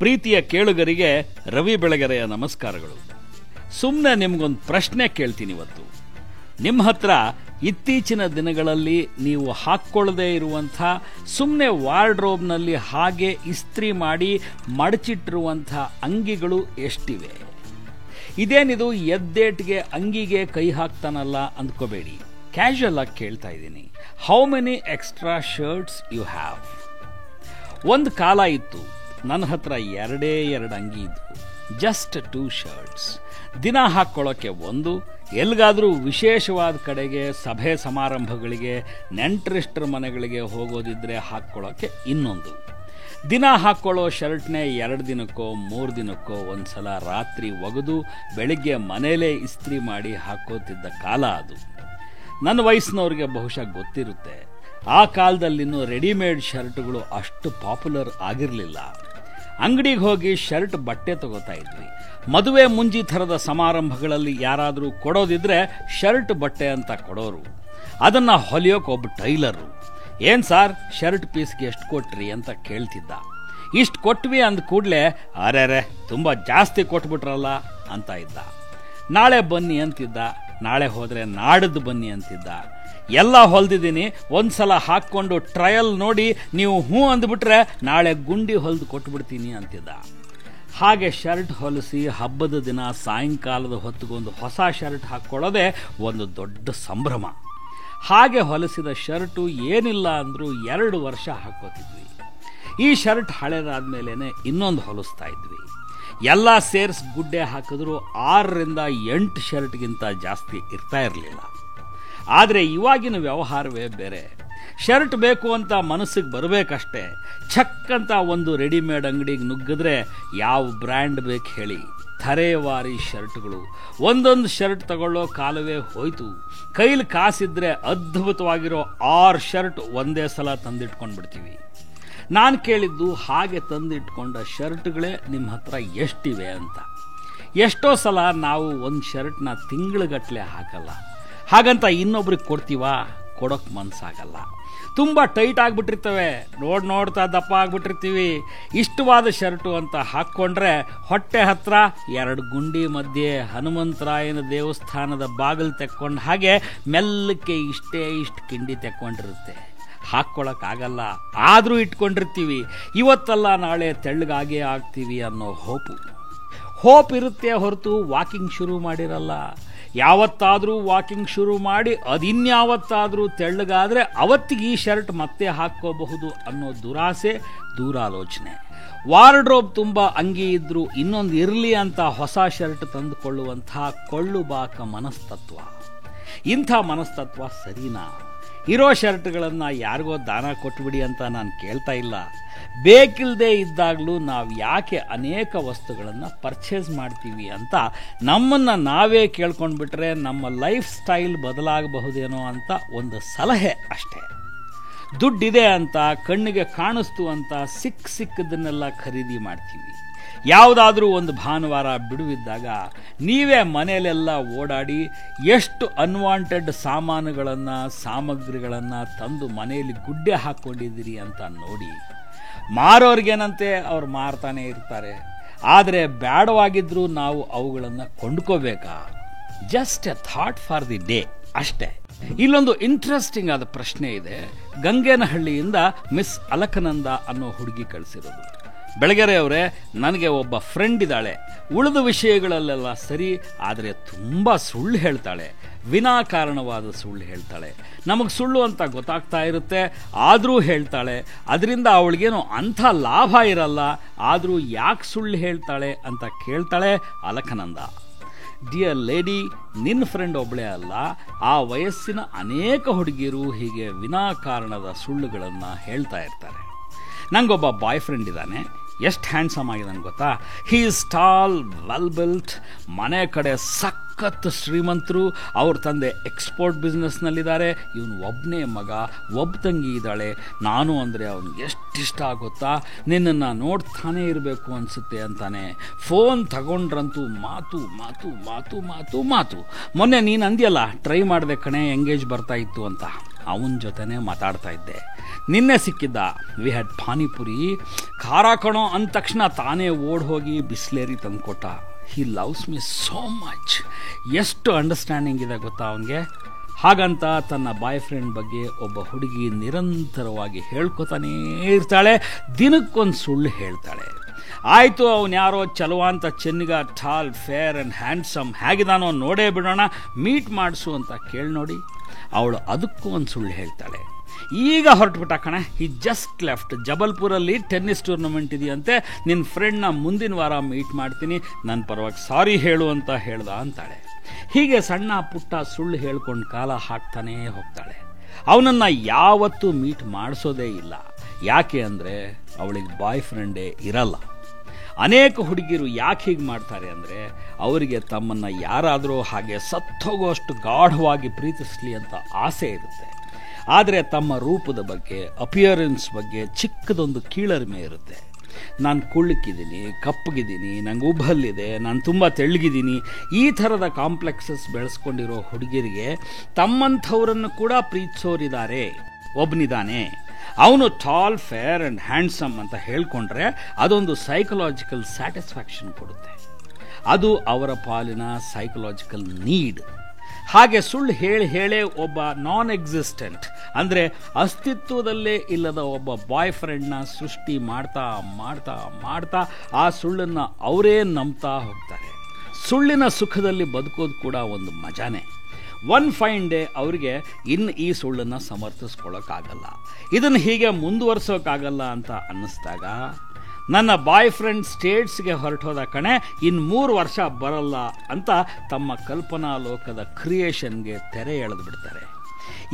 ಪ್ರೀತಿಯ ಕೇಳುಗರಿಗೆ ರವಿ ಬೆಳಗೆರೆಯ ನಮಸ್ಕಾರಗಳು. ಸುಮ್ಮನೆ ನಿಮಗೊಂದು ಪ್ರಶ್ನೆ ಕೇಳ್ತೀನಿ ಇವತ್ತು. ನಿಮ್ಮ ಹತ್ರ ಇತ್ತೀಚಿನ ದಿನಗಳಲ್ಲಿ ನೀವು ಹಾಕ್ಕೊಳ್ಳದೇ ಇರುವಂಥ, ಸುಮ್ಮನೆ ವಾರ್ಡ್ರೋಬ್ನಲ್ಲಿ ಹಾಗೆ ಇಸ್ತ್ರಿ ಮಾಡಿ ಮಡಚಿಟ್ಟಿರುವಂಥ ಅಂಗಿಗಳು ಎಷ್ಟಿವೆ? ಇದೇನಿದು ಎದ್ದೇಟ್ಗೆ ಅಂಗಿಗೆ ಕೈ ಹಾಕ್ತಾನಲ್ಲ ಅಂದ್ಕೋಬೇಡಿ. ಕ್ಯಾಶುಯಲ್ ಆಗಿ ಕೇಳ್ತಾ ಇದ್ದೀನಿ. How many extra shirts you have? ಒಂದು ಕಾಲ ಇತ್ತು ನನ್ನ ಹತ್ರ ಎರಡೇ ಅಂಗಿ ಇದ್ವು, ಜಸ್ಟ್ 2 ಶರ್ಟ್ಸ್. ದಿನ ಹಾಕ್ಕೊಳ್ಳೋಕ್ಕೆ ಒಂದು, ಎಲ್ಲಿಗಾದರೂ ವಿಶೇಷವಾದ ಕಡೆಗೆ, ಸಭೆ ಸಮಾರಂಭಗಳಿಗೆ, ನೆಂಟರಿಷ್ಟರ ಮನೆಗಳಿಗೆ ಹೋಗೋದಿದ್ರೆ ಹಾಕ್ಕೊಳ್ಳೋಕ್ಕೆ ಇನ್ನೊಂದು. ದಿನ ಹಾಕ್ಕೊಳ್ಳೋ ಶರ್ಟ್ನೇ 2 ದಿನಕ್ಕೋ 3 ದಿನಕ್ಕೋ ಒಂದ್ಸಲ ರಾತ್ರಿ ಒಗೆದು ಬೆಳಿಗ್ಗೆ ಮನೇಲೇ ಇಸ್ತ್ರಿ ಮಾಡಿ ಹಾಕೋತಿದ್ದ ಕಾಲ ಅದು. ನನ್ನ ವಯಸ್ಸಿನವ್ರಿಗೆ ಬಹುಶಃ ಗೊತ್ತಿರುತ್ತೆ, ಆ ಕಾಲದಲ್ಲಿನ್ನೂ ರೆಡಿಮೇಡ್ ಶರ್ಟ್ಗಳು ಅಷ್ಟು ಪಾಪ್ಯುಲರ್ ಆಗಿರಲಿಲ್ಲ. ಅಂಗಡಿಗೆ ಹೋಗಿ ಶರ್ಟ್ ಬಟ್ಟೆ ತಗೋತಾ ಇದ್ವಿ. ಮದುವೆ ಮುಂಜಿ ಥರದ ಸಮಾರಂಭಗಳಲ್ಲಿ ಯಾರಾದರೂ ಕೊಡೋದಿದ್ರೆ ಶರ್ಟ್ ಬಟ್ಟೆ ಅಂತ ಕೊಡೋರು. ಅದನ್ನು ಹೊಲಿಯೋಕೆ ಒಬ್ಬ ಟೈಲರು, ಏನು ಸಾರ್ ಶರ್ಟ್ ಪೀಸ್ಗೆ ಎಷ್ಟು ಕೊಟ್ರಿ ಅಂತ ಕೇಳ್ತಿದ್ದ. ಇಷ್ಟು ಕೊಟ್ವಿ ಅಂದ ಕೂಡಲೇ ಅರೆ ತುಂಬ ಜಾಸ್ತಿ ಕೊಟ್ಬಿಟ್ರಲ್ಲ ಅಂತ ಇದ್ದ. ನಾಳೆ ಬನ್ನಿ ಅಂತಿದ್ದ, ನಾಳೆ ಹೋದರೆ ನಾಡಿದ್ದು ಬನ್ನಿ ಅಂತಿದ್ದ. ಎಲ್ಲ ಹೊಲ್ದಿದ್ದೀನಿ, ಒಂದ್ಸಲ ಹಾಕ್ಕೊಂಡು ಟ್ರಯಲ್ ನೋಡಿ ನೀವು ಹ್ಞೂ ಅಂದ್ಬಿಟ್ರೆ ನಾಳೆ ಗುಂಡಿ ಹೊಲ್ದು ಕೊಟ್ಬಿಡ್ತೀನಿ ಅಂತಿದ್ದ. ಹಾಗೆ ಶರ್ಟ್ ಹೊಲಿಸಿ ಹಬ್ಬದ ದಿನ ಸಾಯಂಕಾಲದ ಹೊತ್ತಿಗೊಂದು ಹೊಸ ಶರ್ಟ್ ಹಾಕ್ಕೊಳ್ಳೋದೇ ಒಂದು ದೊಡ್ಡ ಸಂಭ್ರಮ. ಹಾಗೆ ಹೊಲಿಸಿದ ಶರ್ಟು ಏನಿಲ್ಲ ಅಂದರೂ 2 ವರ್ಷ ಹಾಕ್ಕೋತಿದ್ವಿ. ಈ ಶರ್ಟ್ ಹಳೇದಾದ್ಮೇಲೆ ಇನ್ನೊಂದು ಹೊಲಿಸ್ತಾ ಇದ್ವಿ. ಎಲ್ಲ ಸೇರ್ಸ್ ಗುಡ್ಡೆ ಹಾಕಿದ್ರು 6ರಿಂದ 8 ಶರ್ಟ್ಗಿಂತ ಜಾಸ್ತಿ ಇರ್ತಾ ಇರಲಿಲ್ಲ. ಆದರೆ ಇವಾಗಿನ ವ್ಯವಹಾರವೇ ಬೇರೆ. ಶರ್ಟ್ ಬೇಕು ಅಂತ ಮನಸ್ಸಿಗೆ ಬರಬೇಕಷ್ಟೇ. ಛಕ್ ಅಂತ ಒಂದು ರೆಡಿಮೇಡ್ ಅಂಗಡಿಗೆ ನುಗ್ಗಿದ್ರೆ ಯಾವ ಬ್ರ್ಯಾಂಡ್ ಬೇಕು ಹೇಳಿ, ಥರೇವಾರಿ ಶರ್ಟ್ಗಳು. ಒಂದೊಂದು ಶರ್ಟ್ ತಗೊಳ್ಳೋ ಕಾಲವೇ ಹೋಯ್ತು. ಕೈಲಿ ಕಾಸಿದ್ರೆ ಅದ್ಭುತವಾಗಿರೋ 6 ಶರ್ಟ್ ಒಂದೇ ಸಲ ತಂದಿಟ್ಕೊಂಡ್ಬಿಡ್ತೀವಿ. ನಾನು ಕೇಳಿದ್ದು, ಹಾಗೆ ತಂದಿಟ್ಕೊಂಡ ಶರ್ಟ್ಗಳೇ ನಿಮ್ಮ ಹತ್ರ ಎಷ್ಟಿವೆ ಅಂತ. ಎಷ್ಟೋ ಸಲ ನಾವು ಒಂದು ಶರ್ಟ್ನ ತಿಂಗಳಗಟ್ಟಲೆ ಹಾಕಲ್ಲ. ಹಾಗಂತ ಇನ್ನೊಬ್ರಿಗೆ ಕೊಡ್ತೀವಾ? ಕೊಡೋಕೆ ಮನಸ್ಸಾಗಲ್ಲ. ತುಂಬ ಟೈಟ್ ಆಗಿಬಿಟ್ಟಿರ್ತವೆ, ನೋಡ್ತಾ ದಪ್ಪ ಆಗಿಬಿಟ್ಟಿರ್ತೀವಿ. ಇಷ್ಟವಾದ ಶರ್ಟು ಅಂತ ಹಾಕ್ಕೊಂಡ್ರೆ ಹೊಟ್ಟೆ ಹತ್ರ 2 ಗುಂಡಿ ಮಧ್ಯೆ ಹನುಮಂತರಾಯನ ದೇವಸ್ಥಾನದ ಬಾಗಿಲು ತೆಕ್ಕೊಂಡು ಹಾಗೆ ಮೆಲ್ಲಕ್ಕೆ ಇಷ್ಟು ಕಿಂಡಿ ತೆಕ್ಕೊಂಡಿರುತ್ತೆ. ಹಾಕ್ಕೊಳ್ಳೋಕ್ಕಾಗಲ್ಲ, ಆದರೂ ಇಟ್ಕೊಂಡಿರ್ತೀವಿ. ಇವತ್ತಲ್ಲ ನಾಳೆ ತೆಳ್ಳಗಾಗೇ ಆಗ್ತೀವಿ ಅನ್ನೋ ಹೋಪ್ ಇರುತ್ತೆ ಹೊರತು ವಾಕಿಂಗ್ ಶುರು ಮಾಡಿರಲ್ಲ. ಯಾವತ್ತಾದರೂ ವಾಕಿಂಗ್ ಶುರು ಮಾಡಿ ಅದಿನ್ಯಾವತ್ತಾದರೂ ತೆಳ್ಳಗಾದರೆ ಅವತ್ತಿಗೆ ಈ ಶರ್ಟ್ ಮತ್ತೆ ಹಾಕ್ಕೋಬಹುದು ಅನ್ನೋ ದುರಾಸೆ, ದೂರಾಲೋಚನೆ. ವಾರ್ಡ್ರೋಬ್ ತುಂಬ ಅಂಗಿ ಇದ್ರೂ ಇನ್ನೊಂದು ಇರಲಿ ಅಂತ ಹೊಸ ಶರ್ಟ್ ತಂದುಕೊಳ್ಳುವಂಥ ಕೊಳ್ಳುಬಾಕ ಮನಸ್ತತ್ವ. ಇಂಥ ಮನಸ್ತತ್ವ ಸರಿನಾ? ಇರೋ ಶರ್ಟ್ಗಳನ್ನು ಯಾರಿಗೋ ದಾನ ಕೊಟ್ಬಿಡಿ ಅಂತ ನಾನು ಕೇಳ್ತಾ ಇಲ್ಲ. ಬೇಕಿಲ್ಲದೆ ಇದ್ದಾಗಲೂ ನಾವು ಯಾಕೆ ಅನೇಕ ವಸ್ತುಗಳನ್ನು ಪರ್ಚೇಸ್ ಮಾಡ್ತೀವಿ ಅಂತ ನಮ್ಮನ್ನು ನಾವೇ ಕೇಳ್ಕೊಂಡ್ಬಿಟ್ರೆ ನಮ್ಮ ಲೈಫ್ ಸ್ಟೈಲ್ ಬದಲಾಗಬಹುದೇನೋ ಅಂತ ಒಂದು ಸಲಹೆ ಅಷ್ಟೇ. ದುಡ್ಡಿದೆ ಅಂತ, ಕಣ್ಣಿಗೆ ಕಾಣಿಸ್ತು ಅಂತ ಸಿಕ್ಕದನ್ನೆಲ್ಲ ಖರೀದಿ ಮಾಡ್ತೀವಿ. ಯಾವುದಾದ್ರೂ ಒಂದು ಭಾನುವಾರ ಬಿಡುವಿದ್ದಾಗ ನೀವೇ ಮನೆಯಲ್ಲೆಲ್ಲ ಓಡಾಡಿ ಎಷ್ಟು ಅನ್ವಾಂಟೆಡ್ ಸಾಮಗ್ರಿಗಳನ್ನು ತಂದು ಮನೆಯಲ್ಲಿ ಗುಡ್ಡೆ ಹಾಕ್ಕೊಂಡಿದ್ದೀರಿ ಅಂತ ನೋಡಿ. ಮಾರೋರ್ಗೇನಂತೆ ಅವ್ರು ಮಾರ್ತಾನೆ ಇರ್ತಾರೆ, ಆದರೆ ಬೇಡವಾಗಿದ್ರೂ ನಾವು ಅವುಗಳನ್ನು ಕೊಂಡ್ಕೋಬೇಕಾ? Just a thought for the day ಅಷ್ಟೇ. ಇಲ್ಲೊಂದು ಇಂಟ್ರೆಸ್ಟಿಂಗ್ ಆದ ಪ್ರಶ್ನೆ ಇದೆ. ಗಂಗೇನಹಳ್ಳಿಯಿಂದ ಮಿಸ್ ಅಲಕನಂದ ಅನ್ನೋ ಹುಡುಗಿ ಕಳಿಸಿರೋದು. ಬೆಳಗೆರೆ ಅವರೇ, ನನಗೆ ಒಬ್ಬ ಫ್ರೆಂಡ್ ಇದ್ದಾಳೆ. ಉಳಿದ ವಿಷಯಗಳಲ್ಲೆಲ್ಲ ಸರಿ, ಆದರೆ ತುಂಬ ಸುಳ್ಳು ಹೇಳ್ತಾಳೆ. ವಿನಾಕಾರಣವಾದ ಸುಳ್ಳು ಹೇಳ್ತಾಳೆ. ನಮಗೆ ಸುಳ್ಳು ಅಂತ ಗೊತ್ತಾಗ್ತಾ ಇರುತ್ತೆ, ಆದರೂ ಹೇಳ್ತಾಳೆ. ಅದರಿಂದ ಅವಳಿಗೇನೋ ಅಂಥ ಲಾಭ ಇರಲ್ಲ, ಆದರೂ ಯಾಕೆ ಸುಳ್ಳು ಹೇಳ್ತಾಳೆ ಅಂತ ಕೇಳ್ತಾಳೆ ಅಲಕನಂದ. ಡಿಯರ್ ಲೇಡಿ, ನಿನ್ನ ಫ್ರೆಂಡ್ ಒಬ್ಬಳೇ ಅಲ್ಲ, ಆ ವಯಸ್ಸಿನ ಅನೇಕ ಹುಡುಗಿಯರು ಹೀಗೆ ವಿನಾಕಾರಣದ ಸುಳ್ಳುಗಳನ್ನು ಹೇಳ್ತಾ ಇರ್ತಾರೆ. ನಂಗೊಬ್ಬ ಬಾಯ್ ಫ್ರೆಂಡ್ ಇದ್ದಾನೆ. ಎಷ್ಟು ಹ್ಯಾಂಡ್ಸಮ್ ಆಗಿದ್ದಾನೆ ಗೊತ್ತಾ? He is tall, well built, ಮನೆ ಕಡೆ ಸಖತ್ ಶ್ರೀಮಂತರು. ಅವ್ರ ತಂದೆ ಎಕ್ಸ್ಪೋರ್ಟ್ ಬಿಸ್ನೆಸ್ನಲ್ಲಿದ್ದಾರೆ. ಇವನು ಒಬ್ಬನೇ ಮಗ, ಒಬ್ಬ ತಂಗಿ ಇದ್ದಾಳೆ. ನಾನು ಅಂದರೆ ಅವನಿಗೆ ಎಷ್ಟಿಷ್ಟ ಆಗುತ್ತಾ, ನಿನ್ನನ್ನು ನೋಡ್ತಾನೇ ಇರಬೇಕು ಅನಿಸುತ್ತೆ ಅಂತಾನೆ. ಫೋನ್ ತಗೊಂಡ್ರಂತೂ ಮಾತು ಮಾತು ಮಾತು ಮಾತು ಮಾತು. ಮೊನ್ನೆ ನೀನು ಅಂದ್ಯಲ್ಲ, ಟ್ರೈ ಮಾಡಿದೆ ಕಣೆ, ಎಂಗೇಜ್ ಬರ್ತಾ ಇತ್ತು ಅಂತ. ಅವನ ಜೊತೆನೇ ಮಾತಾಡ್ತಾ ಇದ್ದೆ. ನಿನ್ನೆ ಸಿಕ್ಕಿದ್ದ. We had panipuri. ಖಾರ ಕಣೋ ಅಂದ ತಕ್ಷಣ ತಾನೇ ಓಡ್ ಹೋಗಿ ಬಿಸ್ಲೇರಿ ತಂದುಕೊಟ್ಟ. ಹಿ ಲವ್ಸ್ ಮೀ ಸೋ ಮಚ್. ಎಷ್ಟು ಅಂಡರ್ಸ್ಟ್ಯಾಂಡಿಂಗ್ ಇದೆ ಗೊತ್ತಾ ಅವನಿಗೆ. ಹಾಗಂತ ತನ್ನ ಬಾಯ್ ಫ್ರೆಂಡ್ ಬಗ್ಗೆ ಒಬ್ಬ ಹುಡುಗಿ ನಿರಂತರವಾಗಿ ಹೇಳ್ಕೊತಾನೇ ಇರ್ತಾಳೆ. ದಿನಕ್ಕೊಂದು ಸುಳ್ಳು ಹೇಳ್ತಾಳೆ. ಆಯಿತು, ಅವನು ಯಾರೋ ಚಲುವಾಂತ ಚೆನ್ನಿಗ, ಟಾಲ್, ಫೇರ್ ಆ್ಯಂಡ್ ಹ್ಯಾಂಡ್ಸಮ್, ಹೇಗಿದಾನೋ ನೋಡೇ ಬಿಡೋಣ, ಮೀಟ್ ಮಾಡಿಸು ಅಂತ ಕೇಳಿ ನೋಡಿ. ಅವಳು ಅದಕ್ಕೂ ಒಂದು ಸುಳ್ಳು ಹೇಳ್ತಾಳೆ. ಈಗ ಹೊರಟುಬಿಟ್ಟ ಕಣೆ, ಹಿ ಜಸ್ಟ್ ಲೆಫ್ಟ್, ಜಬಲ್ಪುರಲ್ಲಿ ಟೆನ್ನಿಸ್ ಟೂರ್ನಮೆಂಟ್ ಇದೆಯಂತೆ, ನಿನ್ನ ಫ್ರೆಂಡ್ನ ಮುಂದಿನ ವಾರ ಮೀಟ್ ಮಾಡ್ತೀನಿ, ನನ್ನ ಪರವಾಗಿ ಸಾರಿ ಹೇಳು ಅಂತ ಹೇಳ್ದ ಅಂತಾಳೆ. ಹೀಗೆ ಸಣ್ಣ ಪುಟ್ಟ ಸುಳ್ಳು ಹೇಳ್ಕೊಂಡು ಕಾಲ ಹಾಕ್ತಾನೇ ಹೋಗ್ತಾಳೆ. ಅವನನ್ನು ಯಾವತ್ತೂ ಮೀಟ್ ಮಾಡಿಸೋದೇ ಇಲ್ಲ. ಯಾಕೆ ಅಂದರೆ ಅವಳಿಗೆ ಬಾಯ್ ಫ್ರೆಂಡೇ ಇರಲ್ಲ. ಅನೇಕ ಹುಡುಗಿರು ಯಾಕೆ ಹೀಗೆ ಮಾಡ್ತಾರೆ ಅಂದರೆ ಅವರಿಗೆ ತಮ್ಮನ್ನು ಯಾರಾದರೂ ಹಾಗೆ ಸತ್ತೋಗೋಷ್ಟು ಗಾಢವಾಗಿ ಪ್ರೀತಿಸಲಿ ಅಂತ ಆಸೆ ಇರುತ್ತೆ. ಆದರೆ ತಮ್ಮ ರೂಪದ ಬಗ್ಗೆ, ಅಪಿಯರೆನ್ಸ್ ಬಗ್ಗೆ ಚಿಕ್ಕದೊಂದು ಕೀಳರಿಮೆ ಇರುತ್ತೆ. ನಾನು ಕುಳ್ಳಕ್ಕಿದ್ದೀನಿ, ಕಪ್ಪಗಿದ್ದೀನಿ, ನಂಗೆ ಉಬ್ಬಲ್ಲಿದೆ, ನಾನು ತುಂಬ ತೆಳ್ಳಗಿದ್ದೀನಿ, ಈ ಥರದ ಕಾಂಪ್ಲೆಕ್ಸಸ್ ಬೆಳೆಸ್ಕೊಂಡಿರೋ ಹುಡುಗಿರಿಗೆ ತಮ್ಮಂಥವ್ರನ್ನು ಕೂಡ ಪ್ರೀತಿಸೋರಿದ್ದಾರೆ. ಒಬ್ಬನಿದ್ದಾನೆ, ಅವನು ಟಾಲ್, ಫೇರ್ ಆ್ಯಂಡ್ ಹ್ಯಾಂಡ್ಸಮ್ ಅಂತ ಹೇಳ್ಕೊಂಡ್ರೆ ಅದೊಂದು ಸೈಕಲಾಜಿಕಲ್ ಸ್ಯಾಟಿಸ್ಫ್ಯಾಕ್ಷನ್ ಕೊಡುತ್ತೆ. ಅದು ಅವರ ಪಾಲಿನ ಸೈಕಲಾಜಿಕಲ್ ನೀಡ್. ಹಾಗೆ ಸುಳ್ಳು ಹೇಳೇ ಒಬ್ಬ ನಾನ್ ಎಕ್ಸಿಸ್ಟೆಂಟ್ ಅಂದರೆ ಅಸ್ತಿತ್ವದಲ್ಲೇ ಇಲ್ಲದ ಒಬ್ಬ ಬಾಯ್ ಫ್ರೆಂಡ್ನ ಸೃಷ್ಟಿ ಮಾಡ್ತಾ ಮಾಡ್ತಾ ಮಾಡ್ತಾ ಆ ಸುಳ್ಳನ್ನು ಅವರೇ ನಂಬ್ತಾ ಹೋಗ್ತಾರೆ. ಸುಳ್ಳಿನ ಸುಖದಲ್ಲಿ ಬದುಕೋದು ಕೂಡ ಒಂದು ಮಜಾನೇ. ಒನ್ ಫೈನ್ ಡೇ ಅವರಿಗೆ ಇನ್ನು ಈ ಸುಳ್ಳನ್ನು ಸಮರ್ಥಿಸ್ಕೊಳ್ಳೋಕ್ಕಾಗಲ್ಲ, ಇದನ್ನು ಹೀಗೆ ಮುಂದುವರ್ಸೋಕ್ಕಾಗಲ್ಲ ಅಂತ ಅನ್ನಿಸ್ದಾಗ, ನನ್ನ ಬಾಯ್ ಫ್ರೆಂಡ್ ಸ್ಟೇಟ್ಸ್ಗೆ ಹೊರಟೋದ ಕಣೆ, ಇನ್ನು 3 ವರ್ಷ ಬರಲ್ಲ ಅಂತ ತಮ್ಮ ಕಲ್ಪನಾ ಲೋಕದ ಕ್ರಿಯೇಷನ್ಗೆ ತೆರೆ ಎಳೆದು ಬಿಡ್ತಾರೆ.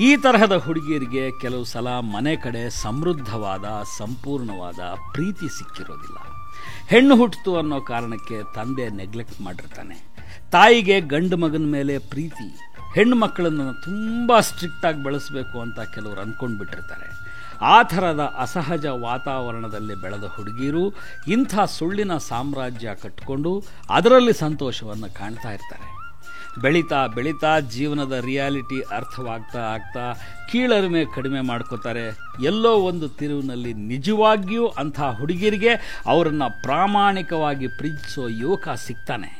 ಈ ತರಹದ ಹುಡುಗಿಯರಿಗೆ ಕೆಲವು ಸಲ ಮನೆ ಕಡೆ ಸಮೃದ್ಧವಾದ ಸಂಪೂರ್ಣವಾದ ಪ್ರೀತಿ ಸಿಕ್ಕಿರೋದಿಲ್ಲ. ಹೆಣ್ಣು ಹುಟ್ಟಿತು ಅನ್ನೋ ಕಾರಣಕ್ಕೆ ತಂದೆ ನೆಗ್ಲೆಕ್ಟ್ ಮಾಡಿರ್ತಾನೆ. ತಾಯಿಗೆ ಗಂಡು ಮಗನ ಮೇಲೆ ಪ್ರೀತಿ, ಹೆಣ್ಣು ಮಕ್ಕಳನ್ನು ತುಂಬ ಸ್ಟ್ರಿಕ್ಟಾಗಿ ಬೆಳೆಸಬೇಕು ಅಂತ ಕೆಲವರು ಅಂದ್ಕೊಂಡು ಬಿಟ್ಟಿರ್ತಾರೆ. ಆ ಥರದ ಅಸಹಜ ವಾತಾವರಣದಲ್ಲಿ ಬೆಳೆದ ಹುಡುಗಿಯರು ಇಂಥ ಸುಳ್ಳಿನ ಸಾಮ್ರಾಜ್ಯ ಕಟ್ಟಿಕೊಂಡು ಅದರಲ್ಲಿ ಸಂತೋಷವನ್ನು ಕಾಣ್ತಾ ಇರ್ತಾರೆ. ಬೆಳೀತಾ ಬೆಳೀತಾ ಜೀವನದ ರಿಯಾಲಿಟಿ ಅರ್ಥವಾಗ್ತಾ ಕೀಳರಿಮೆ ಕಡಿಮೆ ಮಾಡ್ಕೋತಾರೆ. ಎಲ್ಲೋ ಒಂದು ತಿರುವಿನಲ್ಲಿ ನಿಜವಾಗಿಯೂ ಅಂಥ ಹುಡುಗಿಯರಿಗೆ ಅವರನ್ನು ಪ್ರಾಮಾಣಿಕವಾಗಿ ಪ್ರೀತಿಸೋ ಯುವಕ ಸಿಗ್ತಾನೆ.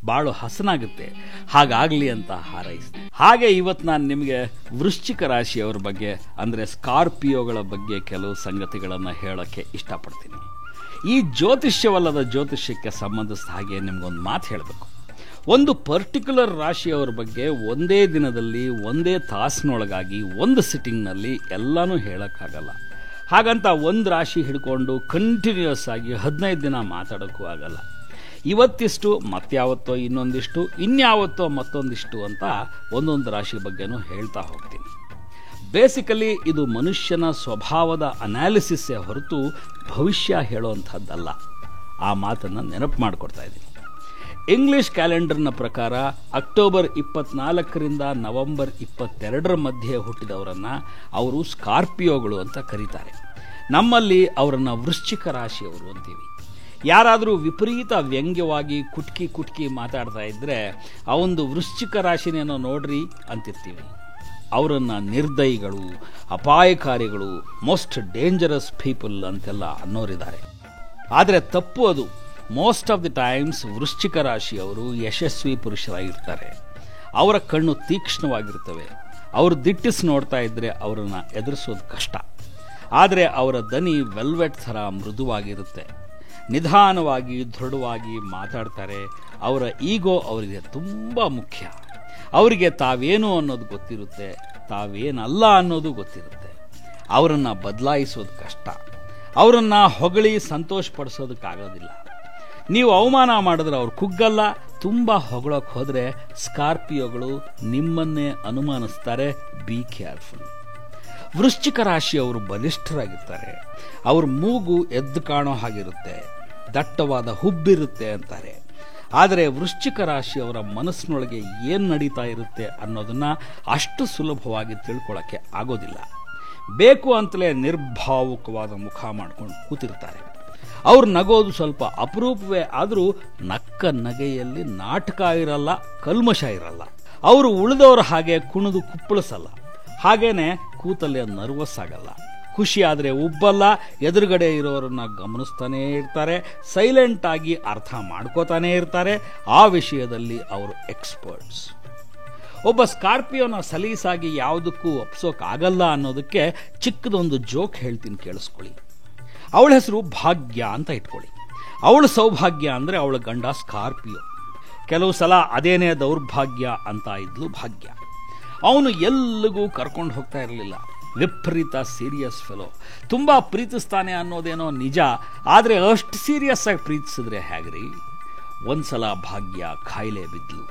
ಬಾಳು ಹಸನಾಗುತ್ತೆ. ಹಾಗಾಗಲಿ ಅಂತ ಹಾರೈಸ್ತೀನಿ. ಹಾಗೆ ಇವತ್ತು ನಾನು ನಿಮಗೆ ವೃಶ್ಚಿಕ ರಾಶಿಯವರ ಬಗ್ಗೆ ಅಂದರೆ ಸ್ಕಾರ್ಪಿಯೋಗಳ ಬಗ್ಗೆ ಕೆಲವು ಸಂಗತಿಗಳನ್ನು ಹೇಳೋಕ್ಕೆ ಇಷ್ಟಪಡ್ತೀನಿ. ಈ ಜ್ಯೋತಿಷ್ಯವಲ್ಲದ ಜ್ಯೋತಿಷ್ಯಕ್ಕೆ ಸಂಬಂಧಿಸಿದ ಹಾಗೆ ನಿಮಗೊಂದು ಮಾತು ಹೇಳಬೇಕು. ಒಂದು ಪರ್ಟಿಕ್ಯುಲರ್ ರಾಶಿಯವರ ಬಗ್ಗೆ ಒಂದೇ ದಿನದಲ್ಲಿ ಒಂದೇ ತಾಸಿನೊಳಗಾಗಿ ಒಂದು ಸಿಟ್ಟಿಂಗ್ನಲ್ಲಿ ಎಲ್ಲನೂ ಹೇಳೋಕ್ಕಾಗಲ್ಲ. ಹಾಗಂತ ಒಂದು ರಾಶಿ ಹಿಡ್ಕೊಂಡು ಕಂಟಿನ್ಯೂಸ್ ಆಗಿ 15 ದಿನ ಮಾತಾಡೋಕ್ಕೂ ಆಗಲ್ಲ. ಇವತ್ತಿಷ್ಟು ಮತ್ತಾವತ್ತೋ ಇನ್ನೊಂದಿಷ್ಟು, ಇನ್ಯಾವತ್ತೋ ಮತ್ತೊಂದಿಷ್ಟು ಅಂತ ಒಂದೊಂದು ರಾಶಿ ಬಗ್ಗೆನೂ ಹೇಳ್ತಾ ಹೋಗ್ತೀನಿ. ಬೇಸಿಕಲಿ ಇದು ಮನುಷ್ಯನ ಸ್ವಭಾವದ ಅನಾಲಿಸಿಸ್ಸೇ ಹೊರತು ಭವಿಷ್ಯ ಹೇಳೋವಂಥದ್ದಲ್ಲ. ಆ ಮಾತನ್ನು ನೆನಪು ಮಾಡಿಕೊಡ್ತಾ ಇದ್ದೀನಿ. ಇಂಗ್ಲಿಷ್ ಕ್ಯಾಲೆಂಡರ್ನ ಪ್ರಕಾರ ಅಕ್ಟೋಬರ್ 24ರಿಂದ ನವೆಂಬರ್ 22 ಮಧ್ಯೆ ಹುಟ್ಟಿದವರನ್ನು ಅವರು ಸ್ಕಾರ್ಪಿಯೋಗಳು ಅಂತ ಕರೀತಾರೆ. ನಮ್ಮಲ್ಲಿ ಅವರನ್ನು ವೃಶ್ಚಿಕ ರಾಶಿಯವರು ಅಂತೀವಿ. ಯಾರಾದರೂ ವಿಪರೀತ ವ್ಯಂಗ್ಯವಾಗಿ ಕುಟ್ಕಿ ಮಾತಾಡ್ತಾ ಇದ್ದರೆ ಅವೊಂದು ವೃಶ್ಚಿಕ ರಾಶಿನೇನೋ ನೋಡ್ರಿ ಅಂತಿರ್ತೀವಿ. ಅವರನ್ನು ನಿರ್ದಯಿಗಳು, ಅಪಾಯಕಾರಿಗಳು, ಮೋಸ್ಟ್ ಡೇಂಜರಸ್ ಪೀಪಲ್ ಅಂತೆಲ್ಲ ಅನ್ನೋರಿದ್ದಾರೆ. ಆದರೆ ತಪ್ಪು ಅದು. ಮೋಸ್ಟ್ ಆಫ್ ದಿ ಟೈಮ್ಸ್ ವೃಶ್ಚಿಕ ರಾಶಿಯವರು ಯಶಸ್ವಿ ಪುರುಷರಾಗಿರ್ತಾರೆ. ಅವರ ಕಣ್ಣು ತೀಕ್ಷ್ಣವಾಗಿರ್ತವೆ. ಅವರು ದಿಟ್ಟಿಸಿ ನೋಡ್ತಾ ಇದ್ದರೆ ಅವರನ್ನು ಎದುರಿಸೋದು ಕಷ್ಟ. ಆದರೆ ಅವರ ದನಿ ವೆಲ್ವೆಟ್ ಥರ ಮೃದುವಾಗಿರುತ್ತೆ. ನಿಧಾನವಾಗಿ ದೃಢವಾಗಿ ಮಾತಾಡ್ತಾರೆ. ಅವರ ಈಗೋ ಅವರಿಗೆ ತುಂಬ ಮುಖ್ಯ. ಅವರಿಗೆ ತಾವೇನು ಅನ್ನೋದು ಗೊತ್ತಿರುತ್ತೆ, ತಾವೇನಲ್ಲ ಅನ್ನೋದು ಗೊತ್ತಿರುತ್ತೆ. ಅವರನ್ನು ಬದಲಾಯಿಸೋದು ಕಷ್ಟ. ಅವರನ್ನು ಹೊಗಳಿ ಸಂತೋಷಪಡಿಸೋದಕ್ಕಾಗೋದಿಲ್ಲ. ನೀವು ಅವಮಾನ ಮಾಡಿದ್ರೆ ಅವ್ರು ಕುಗ್ಗಲ್ಲ. ತುಂಬ ಹೊಗಳೋಕೆ ಹೋದರೆ ಸ್ಕಾರ್ಪಿಯೋಗಳು ನಿಮ್ಮನ್ನೇ ಅನುಮಾನಿಸ್ತಾರೆ. Be careful. ವೃಶ್ಚಿಕ ರಾಶಿಯವರು ಬಲಿಷ್ಠರಾಗಿರ್ತಾರೆ. ಅವ್ರ ಮೂಗು ಎದ್ದು ಕಾಣೋ ಹಾಗಿರುತ್ತೆ, ದಟ್ಟವಾದ ಹುಬ್ಬಿರುತ್ತೆ ಅಂತಾರೆ. ಆದರೆ ವೃಶ್ಚಿಕ ರಾಶಿಯವರ ಮನಸ್ಸಿನೊಳಗೆ ಏನು ನಡೀತಾ ಇರುತ್ತೆ ಅನ್ನೋದನ್ನು ಅಷ್ಟು ಸುಲಭವಾಗಿ ತಿಳ್ಕೊಳ್ಳೋಕ್ಕೆ ಆಗೋದಿಲ್ಲ. ಬೇಕು ಅಂತಲೇ ನಿರ್ಭಾವುಕವಾದ ಮುಖ ಮಾಡ್ಕೊಂಡು ಕೂತಿರ್ತಾರೆ. ಅವ್ರು ನಗೋದು ಸ್ವಲ್ಪ ಅಪರೂಪವೇ ಆದರೂ ನಕ್ಕ ನಗೆಯಲ್ಲಿ ನಾಟಕ ಇರಲ್ಲ, ಕಲ್ಮಶ ಇರಲ್ಲ. ಅವರು ಉಳಿದವರ ಹಾಗೆ ಕುಣಿದು ಕುಪ್ಪಳಿಸಲ್ಲ. ಹಾಗೇನೆ ಕೂತಲ್ಲೇ ನರ್ವಸ್ ಆಗಲ್ಲ, ಖುಷಿ ಆದರೆ ಉಬ್ಬಲ್ಲ, ಎದುರುಗಡೆ ಇರೋರನ್ನ ಗಮನಿಸ್ತಾನೇ ಇರ್ತಾರೆ, ಸೈಲೆಂಟ್ ಆಗಿ ಅರ್ಥ ಮಾಡ್ಕೋತಾನೇ ಇರ್ತಾರೆ. ಆ ವಿಷಯದಲ್ಲಿ ಅವರು ಎಕ್ಸ್ಪರ್ಟ್ಸ್. ಒಬ್ಬ ಸ್ಕಾರ್ಪಿಯೋನ ಸಲೀಸಾಗಿ ಯಾವುದಕ್ಕೂ ಒಪ್ಸೋಕ್ಕಾಗಲ್ಲ ಅನ್ನೋದಕ್ಕೆ ಚಿಕ್ಕದೊಂದು ಜೋಕ್ ಹೇಳ್ತೀನಿ, ಕೇಳಿಸ್ಕೊಳ್ಳಿ. ಅವಳ ಹೆಸರು ಭಾಗ್ಯ ಅಂತ ಇಟ್ಕೊಳ್ಳಿ. ಅವಳ ಸೌಭಾಗ್ಯ ಅಂದರೆ ಅವಳ ಗಂಡ ಸ್ಕಾರ್ಪಿಯೋ. ಕೆಲವು ಸಲ ಅದೇನೇ ದೌರ್ಭಾಗ್ಯ ಅಂತ ಇದ್ಲು ಭಾಗ್ಯ. ಅವನು ಎಲ್ಲಿಗೂ ಕರ್ಕೊಂಡು ಹೋಗ್ತಾ ಇರಲಿಲ್ಲ. ವಿಪರೀತ ಸೀರಿಯಸ್ ಫೆಲೋ. ತುಂಬ ಪ್ರೀತಿಸ್ತಾನೆ ಅನ್ನೋದೇನೋ ನಿಜ, ಆದರೆ ಅಷ್ಟು ಸೀರಿಯಸ್ ಆಗಿ ಪ್ರೀತಿಸಿದ್ರೆ ಹೇಗ್ರಿ? ಒಂದ್ಸಲ ಭಾಗ್ಯ ಕಾಯಿಲೆ ಬಿದ್ಲು.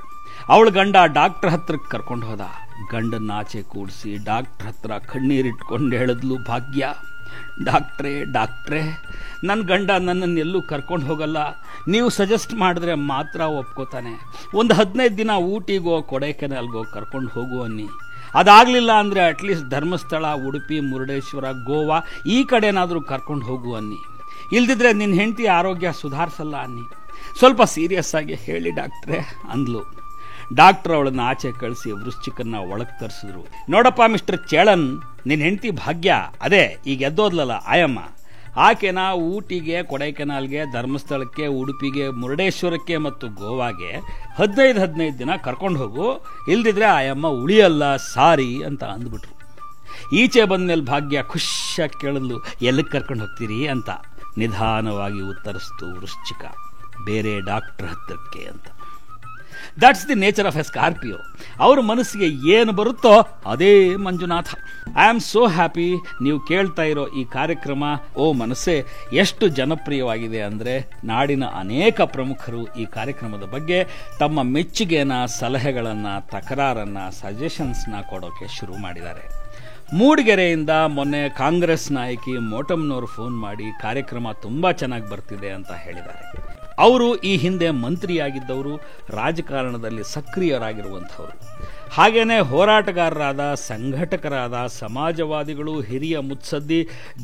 ಅವಳ ಗಂಡ ಡಾಕ್ಟರ್ ಹತ್ರಕ್ಕೆ ಕರ್ಕೊಂಡು ಹೋದ. ಗಂಡನ್ನ ಆಚೆ ಕೂಡಿಸಿ ಡಾಕ್ಟರ್ ಹತ್ರ ಕಣ್ಣೀರಿಟ್ಕೊಂಡು ಹೇಳಿದ್ಲು ಭಾಗ್ಯ, ಡಾಕ್ಟ್ರೇ, ನನ್ನ ಗಂಡ ನನ್ನನ್ನು ಎಲ್ಲೂ ಕರ್ಕೊಂಡು ಹೋಗಲ್ಲ, ನೀವು ಸಜೆಸ್ಟ್ ಮಾಡಿದ್ರೆ ಮಾತ್ರ ಒಪ್ಕೋತಾನೆ. ಒಂದು 15 ದಿನ ಊಟಿಗೋ ಕೊಡೈಕೆನಾಲ್ಗೋ ಕರ್ಕೊಂಡು ಹೋಗು ಅನ್ನಿ. ಅದಾಗಲಿಲ್ಲ ಅಂದರೆ ಅಟ್ಲೀಸ್ಟ್ ಧರ್ಮಸ್ಥಳ, ಉಡುಪಿ, ಮುರುಡೇಶ್ವರ, ಗೋವಾ ಈ ಕಡೆನಾದರೂ ಕರ್ಕೊಂಡು ಹೋಗು ಅನ್ನಿ. ಇಲ್ದಿದ್ರೆ ನಿನ್ನ ಹೆಂಡತಿ ಆರೋಗ್ಯ ಸುಧಾರಿಸಲ್ಲ ಅನ್ನಿ. ಸ್ವಲ್ಪ ಸೀರಿಯಸ್ ಆಗಿ ಹೇಳಿ ಡಾಕ್ಟ್ರೇ ಅಂದ್ಲು. ಡಾಕ್ಟರ್ ಅವಳನ್ನ ಆಚೆ ಕಳಿಸಿ ವೃಶ್ಚಿಕನ್ನ ಒಳಗೆ ತರಿಸಿದ್ರು. ನೋಡಪ್ಪ ಮಿಸ್ಟರ್ ಚೇಳನ್, ನಿನ್ನ ಹೆಂಡತಿ ಭಾಗ್ಯ ಅದೇ ಈಗ ಎದ್ದೋದ್ಲಲ್ಲ ಆಯಮ್ಮ, ಆಕೆನ ಊಟಿಗೆ, ಕೊಡೈಕೆನಾಲ್ಗೆ, ಧರ್ಮಸ್ಥಳಕ್ಕೆ, ಉಡುಪಿಗೆ, ಮುರುಡೇಶ್ವರಕ್ಕೆ ಮತ್ತು ಗೋವಾಗೆ 15 ದಿನ ಕರ್ಕೊಂಡು ಹೋಗು, ಇಲ್ದಿದ್ರೆ ಆಯಮ್ಮ ಉಳಿಯಲ್ಲ, ಸಾರಿ ಅಂತ ಅಂದ್ಬಿಟ್ರು. ಈಚೆ ಬಂದ್ಮೇಲೆ ಭಾಗ್ಯ ಖುಷಿಯಾಗಿ ಕೇಳಿದ್ಲು, ಎಲ್ಲಿಗೆ ಕರ್ಕೊಂಡು ಹೋಗ್ತೀರಿ ಅಂತ. ನಿಧಾನವಾಗಿ ಉತ್ತರಿಸ್ತು ವೃಶ್ಚಿಕ, ಬೇರೆ ಡಾಕ್ಟರ್ ಹತ್ರಕ್ಕೆ ಅಂತ. That's the nature of a Scorpio. ಅವ್ರ ಮನಸ್ಸಿಗೆ ಏನು ಬರುತ್ತೋ ಅದೇ Manjunath. I am so happy ನೀವು ಕೇಳ್ತಾ ಇರೋ ಈ ಕಾರ್ಯಕ್ರಮ ಓ ಮನಸ್ಸೇ ಎಷ್ಟು ಜನಪ್ರಿಯವಾಗಿದೆ ಅಂದರೆ, ನಾಡಿನ ಅನೇಕ ಪ್ರಮುಖರು ಈ ಕಾರ್ಯಕ್ರಮದ ಬಗ್ಗೆ ತಮ್ಮ ಮೆಚ್ಚುಗೆನ, ಸಲಹೆಗಳನ್ನು, ತಕರಾರನ್ನು, ಸಜೆಷನ್ಸ್ನ ಕೊಡೋಕೆ ಶುರು ಮಾಡಿದ್ದಾರೆ. ಮೂಡಿಗೆರೆಯಿಂದ ಮೊನ್ನೆ ಕಾಂಗ್ರೆಸ್ ನಾಯಕಿ ಮೋಟಮ್ನವರು ಫೋನ್ ಮಾಡಿ ಕಾರ್ಯಕ್ರಮ ತುಂಬ ಚೆನ್ನಾಗಿ ಬರ್ತಿದೆ ಅಂತ ಹೇಳಿದ್ದಾರೆ. ಅವರು ಈ ಹಿಂದೆ ಮಂತ್ರಿಯಾಗಿದ್ದವರು, ರಾಜಕಾರಣದಲ್ಲಿ ಸಕ್ರಿಯರಾಗಿರುವಂಥವರು. ಹಾಗೇನೆ ಹೋರಾಟಗಾರರಾದ, ಸಂಘಟಕರಾದ, ಸಮಾಜವಾದಿಗಳು, ಹಿರಿಯ ಮುತ್ಸದ್ದಿ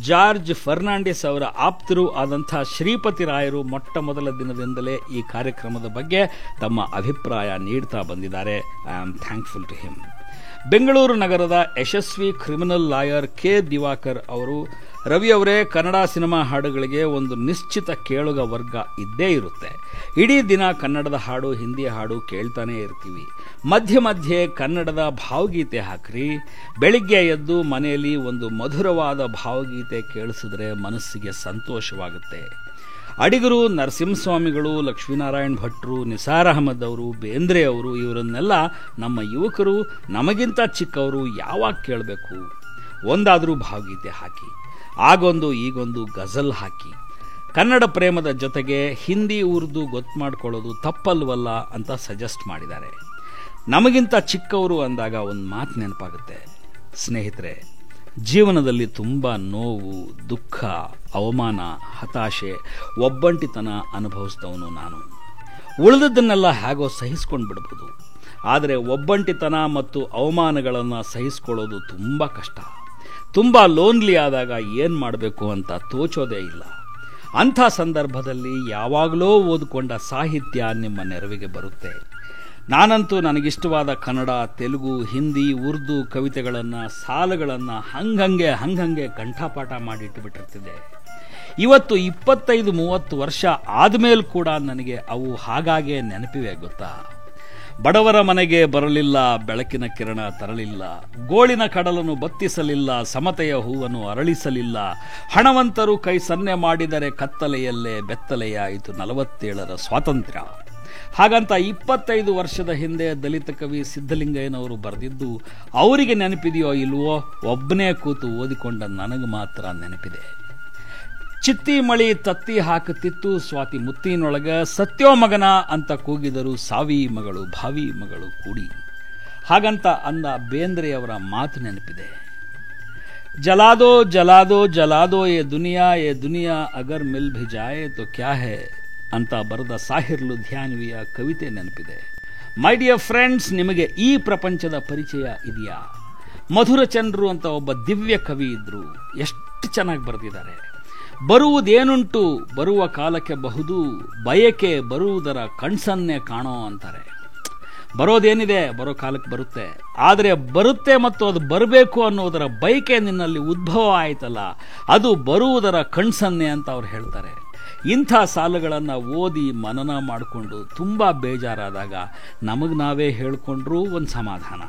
ಜಾರ್ಜ್ ಫರ್ನಾಂಡಿಸ್ ಅವರ ಆಪ್ತರು ಆದಂಥ ಶ್ರೀಪತಿ ರಾಯರು ಮೊಟ್ಟ ಮೊದಲ ದಿನದಿಂದಲೇ ಈ ಕಾರ್ಯಕ್ರಮದ ಬಗ್ಗೆ ತಮ್ಮ ಅಭಿಪ್ರಾಯ ನೀಡ್ತಾ ಬಂದಿದ್ದಾರೆ. I am thankful to him. Bengaluru ನಗರದ ಯಶಸ್ವಿ ಕ್ರಿಮಿನಲ್ ಲಾಯರ್ ಕೆ ದಿವಾಕರ್ ಅವರು, ರವಿ ಅವರೇ, ಕನ್ನಡ ಸಿನಿಮಾ ಹಾಡುಗಳಿಗೆ ಒಂದು ನಿಶ್ಚಿತ ಕೇಳುಗ ವರ್ಗ ಇದ್ದೇ ಇರುತ್ತೆ. ಇಡೀ ದಿನ ಕನ್ನಡದ ಹಾಡು, ಹಿಂದಿ ಹಾಡು ಕೇಳ್ತಾನೆ ಇರ್ತೀವಿ. ಮಧ್ಯೆ ಮಧ್ಯೆ ಕನ್ನಡದ ಭಾವಗೀತೆ ಹಾಕ್ರಿ. ಬೆಳಿಗ್ಗೆ ಎದ್ದು ಮನೆಯಲ್ಲಿ ಒಂದು ಮಧುರವಾದ ಭಾವಗೀತೆ ಕೇಳಿಸಿದ್ರೆ ಮನಸ್ಸಿಗೆ ಸಂತೋಷವಾಗುತ್ತೆ. ಅಡಿಗರು, ನರಸಿಂಹಸ್ವಾಮಿಗಳು, ಲಕ್ಷ್ಮೀನಾರಾಯಣ್ ಭಟ್ರು, ನಿಸಾರ್ ಅಹಮದ್ ಅವರು, ಬೇಂದ್ರೆ ಅವರು, ಇವರನ್ನೆಲ್ಲ ನಮ್ಮ ಯುವಕರು, ನಮಗಿಂತ ಚಿಕ್ಕವರು ಯಾವಾಗ ಕೇಳಬೇಕು? ಒಂದಾದರೂ ಭಾವಗೀತೆ ಹಾಕಿ, ಆಗೊಂದು ಈಗೊಂದು ಗಜಲ್ ಹಾಕಿ. ಕನ್ನಡ ಪ್ರೇಮದ ಜೊತೆಗೆ ಹಿಂದಿ, ಉರ್ದು ಗೊತ್ತು ಮಾಡ್ಕೊಳ್ಳೋದು ತಪ್ಪಲ್ವಲ್ಲ ಅಂತ ಸಜೆಸ್ಟ್ ಮಾಡಿದ್ದಾರೆ. ನಮಗಿಂತ ಚಿಕ್ಕವರು ಅಂದಾಗ ಒಂದು ಮಾತು ನೆನಪಾಗುತ್ತೆ. ಸ್ನೇಹಿತರೆ, ಜೀವನದಲ್ಲಿ ತುಂಬ ನೋವು, ದುಃಖ, ಅವಮಾನ, ಹತಾಶೆ, ಒಬ್ಬಂಟಿತನ ಅನುಭವಿಸಿದವನು ನಾನು. ಉಳಿದದ್ದನ್ನೆಲ್ಲ ಹೇಗೋ ಸಹಿಸ್ಕೊಂಡು ಬಿಡ್ಬೋದು, ಆದರೆ ಒಬ್ಬಂಟಿತನ ಮತ್ತು ಅವಮಾನಗಳನ್ನು ಸಹಿಸ್ಕೊಳ್ಳೋದು ತುಂಬ ಕಷ್ಟ. ತುಂಬ ಲೋನ್ಲಿ ಆದಾಗ ಏನು ಮಾಡಬೇಕು ಅಂತ ತೋಚೋದೇ ಇಲ್ಲ. ಅಂಥ ಸಂದರ್ಭದಲ್ಲಿ ಯಾವಾಗಲೋ ಓದಿಕೊಂಡ ಸಾಹಿತ್ಯ ನಿಮ್ಮ ನೆರವಿಗೆ ಬರುತ್ತೆ. ನಾನಂತೂ ನನಗಿಷ್ಟವಾದ ಕನ್ನಡ, ತೆಲುಗು, ಹಿಂದಿ, ಉರ್ದು ಕವಿತೆಗಳನ್ನು, ಸಾಲುಗಳನ್ನು ಹಂಗಂಗೆ ಕಂಠಪಾಠ ಮಾಡಿಟ್ಟುಬಿಟ್ಟಿರ್ತಿದ್ದೆ. ಇವತ್ತು 25-30 ವರ್ಷ ಆದಮೇಲೆ ಕೂಡ ನನಗೆ ಅವು ಹಾಗಾಗೇ ನೆನಪಿವೆ ಗೊತ್ತಾ. ಬಡವರ ಮನೆಗೆ ಬರಲಿಲ್ಲ, ಬೆಳಕಿನ ಕಿರಣ ತರಲಿಲ್ಲ, ಗೋಳಿನ ಕಡಲನ್ನು ಬತ್ತಿಸಲಿಲ್ಲ, ಸಮತೆಯ ಹೂವನ್ನು ಅರಳಿಸಲಿಲ್ಲ, ಹಣವಂತರು ಕೈ ಸನ್ನೆ ಮಾಡಿದರೆ ಕತ್ತಲೆಯಲ್ಲೇ ಬೆತ್ತಲೆಯಾಯಿತು 47ರ ಸ್ವಾತಂತ್ರ್ಯ. ಹಾಗಂತ 25 ವರ್ಷದ ಹಿಂದೆ ದಲಿತ ಕವಿ ಸಿದ್ಧಲಿಂಗಯ್ಯನವರು ಬರೆದಿದ್ದು ಅವರಿಗೆ ನೆನಪಿದೆಯೋ ಇಲ್ವೋ, ಒಬ್ಬನೇ ಕೂತು ಓದಿಕೊಂಡ ನನಗೆ ಮಾತ್ರ ನೆನಪಿದೆ. ಚಿತ್ತಿ ಮಳಿ ತತ್ತಿ ಹಾಕುತ್ತಿತ್ತು ಸ್ವಾತಿ ಮುತ್ತಿನೊಳಗ, ಸತ್ಯೋ ಮಗನ ಅಂತ ಕೂಗಿದರು ಸಾವಿ ಮಗಳು ಭಾವಿ ಮಗಳು ಕೂಡಿ. ಹಾಗಂತ ಅಂದ ಬೇಂದ್ರೆಯವರ ಮಾತು ನೆನಪಿದೆ. ಜಲಾದೋ ಜಲಾದೋ ಜಲಾದೋ ಏ ದುನಿಯಾ ಅಗರ್ ಮಿಲ್ ಭಿ ಜಾಯೆ ತೋ ಕ್ಯಾ ಹೈ ಅಂತ ಬರೆದ ಸಾಹಿರ್ ಲುಧಿಯಾನ್ವಿಯ ಕವಿತೆ ನೆನಪಿದೆ. ಮೈ ಡಿಯರ್ ಫ್ರೆಂಡ್ಸ್, ನಿಮಗೆ ಈ ಪ್ರಪಂಚದ ಪರಿಚಯ ಇದೆಯಾ? ಮಧುರಚಂದ್ರು ಅಂತ ಒಬ್ಬ ದಿವ್ಯ ಕವಿ ಇದ್ರು. ಎಷ್ಟು ಚೆನ್ನಾಗಿ ಬರೆದಿದ್ದಾರೆ. ಬರುವುದೇನುಂಟು ಬರುವ ಕಾಲಕ್ಕೆ ಬಹುದು, ಬಯಕೆ ಬರುವುದರ ಕಣ್ಸನ್ನೆ ಕಾಣೋ ಅಂತಾರೆ. ಬರೋದೇನಿದೆ ಬರೋ ಕಾಲಕ್ಕೆ ಬರುತ್ತೆ. ಆದರೆ ಬರುತ್ತೆ ಮತ್ತು ಅದು ಬರಬೇಕು ಅನ್ನೋದರ ಬಯಕೆ ನಿನ್ನಲ್ಲಿ ಉದ್ಭವ ಆಯ್ತಲ್ಲ, ಅದು ಬರುವುದರ ಕಣ್ಸನ್ನೆ ಅಂತ ಅವ್ರು ಹೇಳ್ತಾರೆ. ಇಂಥ ಸಾಲುಗಳನ್ನು ಓದಿ ಮನನ ಮಾಡಿಕೊಂಡು ತುಂಬ ಬೇಜಾರಾದಾಗ ನಮಗೆ ನಾವೇ ಹೇಳ್ಕೊಂಡ್ರೂ ಒಂದು ಸಮಾಧಾನ.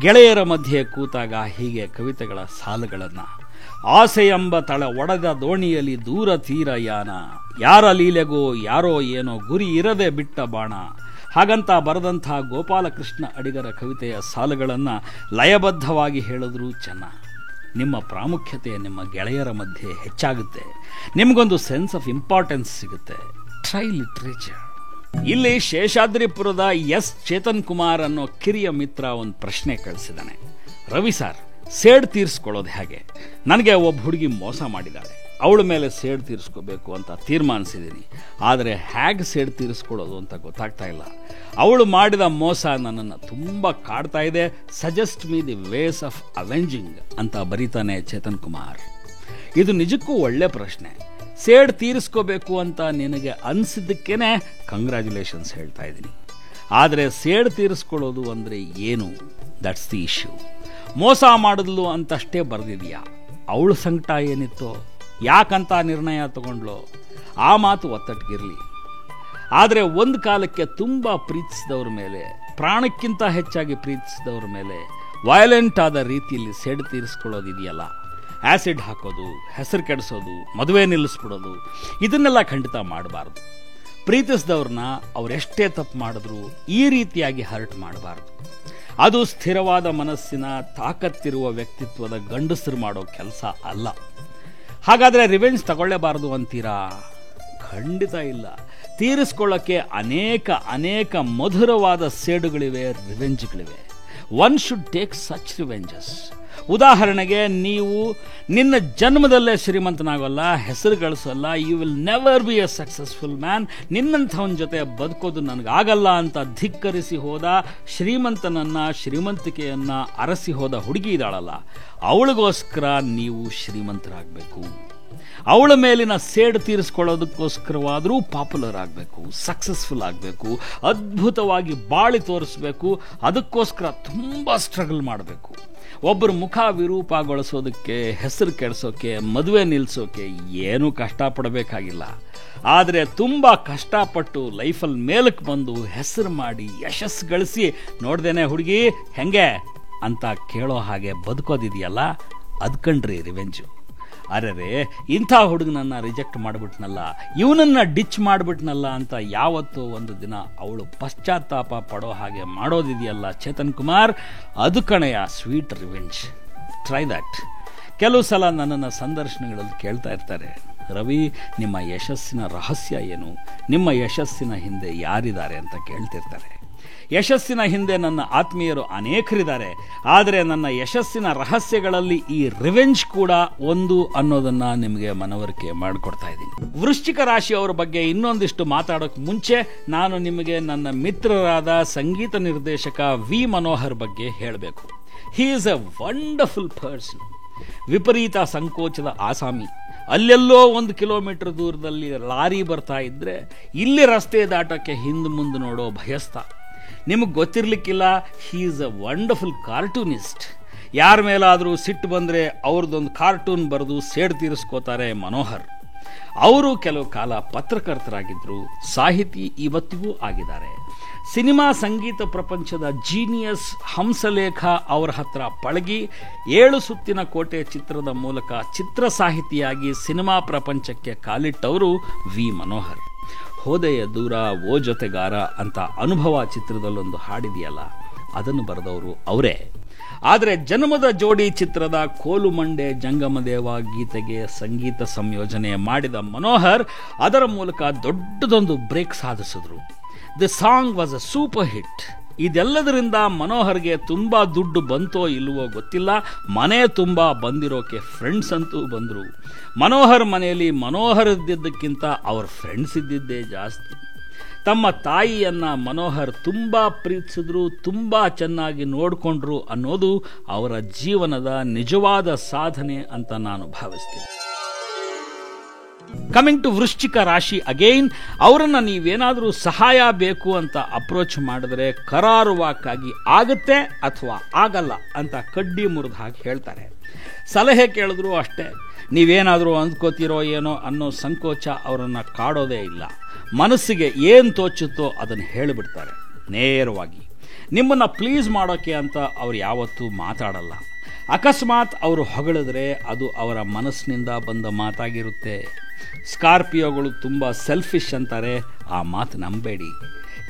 ಗೆಳೆಯರ ಮಧ್ಯೆ ಕೂತಾಗ ಹೀಗೆ ಕವಿತೆಗಳ ಸಾಲುಗಳನ್ನು: ಆಸೆ ಎಂಬ ತಳ ಒಡೆದ ದೋಣಿಯಲ್ಲಿ ದೂರ ತೀರ ಯಾನ, ಯಾರ ಲೀಲೆಗೋ ಯಾರೋ ಏನೋ ಗುರಿ ಇರದೆ ಬಿಟ್ಟ ಬಾಣ. ಹಾಗಂತ ಬರೆದಂಥ ಗೋಪಾಲಕೃಷ್ಣ ಅಡಿಗರ ಕವಿತೆಯ ಸಾಲುಗಳನ್ನು ಲಯಬದ್ಧವಾಗಿ ಹೇಳಿದ್ರೂ ಚೆನ್ನ. ನಿಮ್ಮ ಪ್ರಾಮುಖ್ಯತೆ ನಿಮ್ಮ ಗೆಳೆಯರ ಮಧ್ಯೆ ಹೆಚ್ಚಾಗುತ್ತೆ, ನಿಮಗೊಂದು ಸೆನ್ಸ್ ಆಫ್ ಇಂಪಾರ್ಟೆನ್ಸ್ ಸಿಗುತ್ತೆ. Try literature. ಇಲ್ಲಿ ಶೇಷಾದ್ರಿಪುರದ ಎಸ್ ಚೇತನ್ ಕುಮಾರ್ ಅನ್ನೋ ಕಿರಿಯ ಮಿತ್ರ ಒಂದು ಪ್ರಶ್ನೆ ಕಳಿಸಿದ್ದಾನೆ. ರವಿ ಸರ್, ಸೇಡ್ ತೀರಿಸ್ಕೊಳ್ಳೋದು ಹೇಗೆ? ನನಗೆ ಒಬ್ಬ ಹುಡುಗಿ ಮೋಸ ಮಾಡಿದ್ದಾಳೆ, ಅವಳ ಮೇಲೆ ಸೇಡ್ ತೀರಿಸ್ಕೋಬೇಕು ಅಂತ ತೀರ್ಮಾನಿಸಿದ್ದೀನಿ. ಆದರೆ ಹೇಗೆ ಸೇಡ್ ತೀರಿಸ್ಕೊಳ್ಳೋದು ಅಂತ ಗೊತ್ತಾಗ್ತಾ ಇಲ್ಲ. ಅವಳು ಮಾಡಿದ ಮೋಸ ನನ್ನನ್ನು ತುಂಬ ಕಾಡ್ತಾ ಇದೆ. Suggest me the ways of avenging ಅಂತ ಬರೀತಾನೆ ಚೇತನ್ ಕುಮಾರ್. ಇದು ನಿಜಕ್ಕೂ ಒಳ್ಳೆ ಪ್ರಶ್ನೆ. ಸೇಡ್ ತೀರಿಸ್ಕೋಬೇಕು ಅಂತ ನಿನಗೆ ಅನಿಸಿದ್ದಕ್ಕೇನೆ ಕಂಗ್ರ್ಯಾಚುಲೇಷನ್ಸ್ ಹೇಳ್ತಾ ಇದ್ದೀನಿ. ಆದರೆ ಸೇಡ್ ತೀರಿಸ್ಕೊಳ್ಳೋದು ಅಂದರೆ ಏನು? That's the issue. ಮೋಸ ಮಾಡಿದ್ಲು ಅಂತಷ್ಟೇ ಬರೆದಿದೆಯಾ? ಅವಳ ಸಂಕಟ ಏನಿತ್ತೋ, ಯಾಕಂತ ನಿರ್ಣಯ ತಗೊಂಡ್ಲೋ, ಆ ಮಾತು ಒತ್ತಟ್ಟಿಗಿರಲಿ. ಆದರೆ ಒಂದು ಕಾಲಕ್ಕೆ ತುಂಬ ಪ್ರೀತಿಸಿದವ್ರ ಮೇಲೆ, ಪ್ರಾಣಕ್ಕಿಂತ ಹೆಚ್ಚಾಗಿ ಪ್ರೀತಿಸಿದವ್ರ ಮೇಲೆ ವಯಲೆಂಟ್ ಆದ ರೀತಿಯಲ್ಲಿ ಸೇಡು ತೀರಿಸ್ಕೊಳ್ಳೋದಿದೆಯಲ್ಲ, ಆ್ಯಸಿಡ್ ಹಾಕೋದು, ಹೆಸರು ಕೆಡಿಸೋದು, ಮದುವೆ ನಿಲ್ಲಿಸ್ಬಿಡೋದು, ಇದನ್ನೆಲ್ಲ ಖಂಡಿತ ಮಾಡಬಾರ್ದು. ಪ್ರೀತಿಸಿದವ್ರನ್ನ ಅವರೆಷ್ಟೇ ತಪ್ಪು ಮಾಡಿದ್ರು ಈ ರೀತಿಯಾಗಿ ಹರ್ಟ್ ಮಾಡಬಾರ್ದು. ಅದು ಸ್ಥಿರವಾದ ಮನಸ್ಸಿನ, ತಾಕತ್ತಿರುವ ವ್ಯಕ್ತಿತ್ವದ ಗಂಡಸರು ಮಾಡೋ ಕೆಲಸ ಅಲ್ಲ. ಹಾಗಾದರೆ ರಿವೆಂಜ್ ತಗೊಳ್ಳೇಬಾರ್ದು ಅಂತೀರಾ? ಖಂಡಿತ ಇಲ್ಲ. ತೀರಿಸ್ಕೊಳ್ಳೋಕ್ಕೆ ಅನೇಕ ಮಧುರವಾದ ಸೇಡುಗಳಿವೆ, ರಿವೆಂಜ್ಗಳಿವೆ. One should take such revenges. ಉದಾಹರಣೆಗೆ, ನೀವು ನಿನ್ನ ಜನ್ಮದಲ್ಲೇ ಶ್ರೀಮಂತನಾಗೋಲ್ಲ, ಹೆಸರು ಗಳಿಸೋಲ್ಲ, you will never be a successful man, ನಿನ್ನಂಥವನ ಜೊತೆ ಬದುಕೋದು ನನಗಾಗಲ್ಲ ಅಂತ ಧಿಕ್ಕರಿಸಿ ಹೋದ, ಶ್ರೀಮಂತಿಕೆಯನ್ನು ಅರಸಿ ಹೋದ ಹುಡುಗಿ ಇದ್ದಾಳಲ್ಲ, ಅವಳಿಗೋಸ್ಕರ ನೀವು ಶ್ರೀಮಂತರಾಗಬೇಕು. ಅವಳ ಮೇಲಿನ ಸೇಡು ತೀರಿಸ್ಕೊಳ್ಳೋದಕ್ಕೋಸ್ಕರವಾದರೂ ಪಾಪ್ಯುಲರ್ ಆಗಬೇಕು, ಸಕ್ಸಸ್ಫುಲ್ ಆಗಬೇಕು, ಅದ್ಭುತವಾಗಿ ಬಾಳಿ ತೋರಿಸ್ಬೇಕು. ಅದಕ್ಕೋಸ್ಕರ ತುಂಬ ಸ್ಟ್ರಗಲ್ ಮಾಡಬೇಕು. ಒಬ್ಬರು ಮುಖ ವಿರೂಪಗೊಳಿಸೋದಕ್ಕೆ, ಹೆಸರು ಕೆಡಿಸೋಕೆ, ಮದುವೆ ನಿಲ್ಲಿಸೋಕೆ ಏನೂ ಕಷ್ಟಪಡಬೇಕಾಗಿಲ್ಲ. ಆದರೆ ತುಂಬ ಕಷ್ಟಪಟ್ಟು ಲೈಫಲ್ಲಿ ಮೇಲಕ್ಕೆ ಬಂದು ಹೆಸರು ಮಾಡಿ ಯಶಸ್ಸು ಗಳಿಸಿ, ನೋಡ್ದೇನೆ ಹುಡುಗಿ ಹೆಂಗೆ ಅಂತ ಕೇಳೋ ಹಾಗೆ ಬದುಕೋದಿದೆಯಲ್ಲ, ಅದ್ಕಂಡ್ರಿ ರಿವೆಂಜು. ಅರೆ, ಇಂಥ ಹುಡುಗನನ್ನು ರಿಜೆಕ್ಟ್ ಮಾಡಿಬಿಟ್ನಲ್ಲ, ಇವನನ್ನು ಡಿಚ್ ಮಾಡಿಬಿಟ್ನಲ್ಲ ಅಂತ ಯಾವತ್ತೋ ಒಂದು ದಿನ ಅವಳು ಪಶ್ಚಾತ್ತಾಪ ಪಡೋ ಹಾಗೆ ಮಾಡೋದಿದೆಯಲ್ಲ ಚೇತನ್ ಕುಮಾರ್, ಅದು ಕಣೆಯ ಸ್ವೀಟ್ ರಿವೆಂಜ್. Try that. ಕೆಲವು ಸಲ ನನ್ನನ್ನು ಸಂದರ್ಶನಗಳಲ್ಲಿ ಕೇಳ್ತಾ ಇರ್ತಾರೆ, ರವಿ, ನಿಮ್ಮ ಯಶಸ್ಸಿನ ರಹಸ್ಯ ಏನು? ನಿಮ್ಮ ಯಶಸ್ಸಿನ ಹಿಂದೆ ಯಾರಿದ್ದಾರೆ ಅಂತ ಕೇಳ್ತಿರ್ತಾರೆ. ಯಶಸ್ಸಿನ ಹಿಂದೆ ನನ್ನ ಆತ್ಮೀಯರು ಅನೇಕರಿದ್ದಾರೆ. ಆದರೆ ನನ್ನ ಯಶಸ್ಸಿನ ರಹಸ್ಯಗಳಲ್ಲಿ ಈ ರಿವೆಂಜ್ ಕೂಡ ಒಂದು ಅನ್ನೋದನ್ನ ನಿಮಗೆ ಮನವರಿಕೆ ಮಾಡಿಕೊಡ್ತಾ ಇದ್ದೀನಿ. ವೃಶ್ಚಿಕ ರಾಶಿಯವರ ಬಗ್ಗೆ ಇನ್ನೊಂದಿಷ್ಟು ಮಾತಾಡೋಕೆ ಮುಂಚೆ ನಾನು ನಿಮಗೆ ನನ್ನ ಮಿತ್ರರಾದ ಸಂಗೀತ ನಿರ್ದೇಶಕ ವಿ ಮನೋಹರ್ ಬಗ್ಗೆ ಹೇಳಬೇಕು. He is A wonderful person. ವಿಪರೀತ ಸಂಕೋಚದ ಆಸಾಮಿ. ಅಲ್ಲೆಲ್ಲೋ 1 ಕಿಲೋಮೀಟರ್ ದೂರದಲ್ಲಿ ಲಾರಿ ಬರ್ತಾ ಇದ್ರೆ ಇಲ್ಲಿ ರಸ್ತೆ ದಾಟಕ್ಕೆ ಹಿಂದೆ ಮುಂದೆ ನೋಡೋ ಭಯಸ್ಥ. ನಿಮಗೆ ಗೊತ್ತಿರಲಿಕ್ಕಿಲ್ಲ, he is a wonderful cartoonist. ಯಾರ ಮೇಲಾದರೂ ಸಿಟ್ಟು ಬಂದರೆ ಅವ್ರದ್ದೊಂದು ಕಾರ್ಟೂನ್ ಬರೆದು ಸೇಡು ತೀರಿಸ್ಕೋತಾರೆ ಮನೋಹರ್. ಅವರು ಕೆಲವು ಕಾಲ ಪತ್ರಕರ್ತರಾಗಿದ್ದರು, ಸಾಹಿತಿ ಇವತ್ತಿಗೂ ಆಗಿದ್ದಾರೆ. ಸಿನಿಮಾ ಸಂಗೀತ ಪ್ರಪಂಚದ ಜೀನಿಯಸ್ ಹಂಸಲೇಖ ಅವರ ಹತ್ರ ಪಳಗಿ 7 ಸುತ್ತಿನ ಕೋಟೆ ಚಿತ್ರದ ಮೂಲಕ ಚಿತ್ರ ಸಾಹಿತಿಯಾಗಿ ಸಿನಿಮಾ ಪ್ರಪಂಚಕ್ಕೆ ಕಾಲಿಟ್ಟವರು ವಿ ಮನೋಹರ್. ಹೋದೆಯ ದೂರ ಓ ಜೊತೆಗಾರ ಅಂತ ಅನುಭವ ಚಿತ್ರದಲ್ಲೊಂದು ಹಾಡಿದೆಯಲ್ಲ, ಅದನ್ನು ಬರೆದವರು ಅವರೇ. ಆದರೆ ಜನ್ಮದ ಜೋಡಿ ಚಿತ್ರದ ಕೋಲುಮಂಡೆ ಜಂಗಮದೇವ ಗೀತೆಗೆ ಸಂಗೀತ ಸಂಯೋಜನೆ ಮಾಡಿದ ಮನೋಹರ್ ಅದರ ಮೂಲಕ ದೊಡ್ಡದೊಂದು ಬ್ರೇಕ್ ಸಾಧಿಸಿದ್ರು. The song was a super hit. ಇದೆಲ್ಲದರಿಂದ ಮನೋಹರ್ಗೆ ತುಂಬ ದುಡ್ಡು ಬಂತೋ ಇಲ್ವೋ ಗೊತ್ತಿಲ್ಲ, ಮನೆ ತುಂಬ ಬಂದಿರೋಕೆ ಫ್ರೆಂಡ್ಸ್ ಅಂತೂ ಬಂದರು. ಮನೋಹರ್ ಮನೆಯಲ್ಲಿ ಮನೋಹರ್ ಇದ್ದಿದ್ದಕ್ಕಿಂತ ಅವ್ರ ಫ್ರೆಂಡ್ಸ್ ಇದ್ದಿದ್ದೇ ಜಾಸ್ತಿ. ತಮ್ಮ ತಾಯಿಯನ್ನ ಮನೋಹರ್ ತುಂಬ ಪ್ರೀತಿಸಿದ್ರು, ತುಂಬ ಚೆನ್ನಾಗಿ ನೋಡಿಕೊಂಡ್ರು ಅನ್ನೋದು ಅವರ ಜೀವನದ ನಿಜವಾದ ಸಾಧನೆ ಅಂತ ನಾನು ಭಾವಿಸ್ತೀನಿ. ಕಮಿಂಗ್ ಟು ವೃಶ್ಚಿಕ ರಾಶಿ ಅಗೈನ್, ಅವರನ್ನು ನೀವೇನಾದರೂ ಸಹಾಯ ಬೇಕು ಅಂತ ಅಪ್ರೋಚ್ ಮಾಡಿದ್ರೆ ಕರಾರುವಾಕ್ಕಾಗಿ ಆಗುತ್ತೆ ಅಥವಾ ಆಗಲ್ಲ ಅಂತ ಕಡ್ಡಿ ಮುರಿದ ಹಾಗೆ ಹೇಳ್ತಾರೆ. ಸಲಹೆ ಕೇಳಿದ್ರು ಅಷ್ಟೇ, ನೀವೇನಾದರೂ ಅಂದ್ಕೋತಿರೋ ಏನೋ ಅನ್ನೋ ಸಂಕೋಚ ಅವರನ್ನು ಕಾಡೋದೇ ಇಲ್ಲ. ಮನಸ್ಸಿಗೆ ಏನು ತೋಚುತ್ತೋ ಅದನ್ನು ಹೇಳಿಬಿಡ್ತಾರೆ ನೇರವಾಗಿ. ನಿಮ್ಮನ್ನು ಪ್ಲೀಸ್ ಮಾಡೋಕ್ಕೆ ಅಂತ ಅವ್ರು ಯಾವತ್ತೂ ಮಾತಾಡಲ್ಲ. ಅಕಸ್ಮಾತ್ ಅವರು ಹೊಗಳಿದ್ರೆ ಅದು ಅವರ ಮನಸ್ಸಿನಿಂದ ಬಂದ ಮಾತಾಗಿರುತ್ತೆ. ಸ್ಕಾರ್ಪಿಯೋಗಳು ತುಂಬ ಸೆಲ್ಫಿಶ್ ಅಂತಾರೆ, ಆ ಮಾತು ನಂಬೇಡಿ.